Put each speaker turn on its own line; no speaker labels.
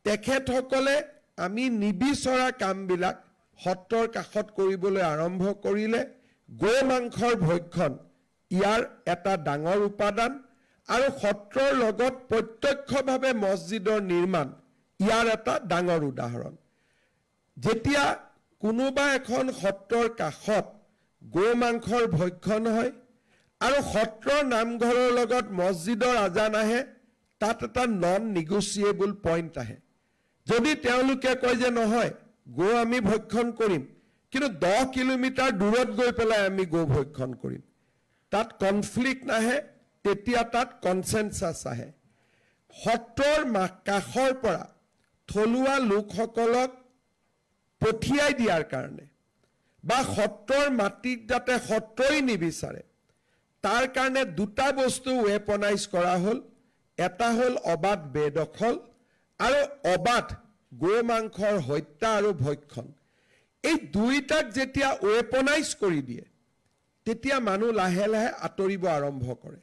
তেখেতসকলে আমি নিবিচৰা কামবিলাক সত্ৰৰ কাষত কৰিবলৈ আৰম্ভ কৰিলে গো মাংসৰ ভক্ষণ ইয়াৰ এটা ডাঙৰ উপাদান আৰু সত্ৰৰ লগত প্ৰত্যক্ষভাৱে মছজিদৰ নিৰ্মাণ ইয়াৰ এটা ডাঙৰ উদাহৰণ যেতিয়া কোনোবা এখন সত্ৰৰ কাষত গো মাংসৰ ভক্ষণ হয় আৰু সত্ৰৰ নামঘৰৰ লগত মছজিদৰ আজান আহে তাত এটা নন নিগোচিয়েবল পইণ্ট আহে যদি তেওঁলোকে কয় যে নহয় গো আমি ভক্ষণ কৰিম কিন্তু 10 কিলোমিটাৰ দূৰত গৈ পেলাই আমি গো ভক্ষণ কৰিম তাত কনফ্লিক্ট নাহে তেতিয়া তাত কনসেনসাস আহে সত্ৰৰ কাষৰ পৰা থলুৱা লোকসকলক পঠিয়াই দিয়াৰ কাৰণে বা সত্ৰৰ মাটিত যাতে সত্ৰই নিবিচাৰে তাৰ কাৰণে দুটা বস্তু ৱেপনাইজ কৰা হ'ল এটা হ'ল অবাধ বেদখল আৰু অবাধ গো মাংসৰ হত্যা আৰু ভক্ষণ এই দুইটাক যেতিয়া ৱেপনাইজ কৰি দিয়ে তেতিয়া মানুহ লাহে লাহে আঁতৰিব আৰম্ভ কৰে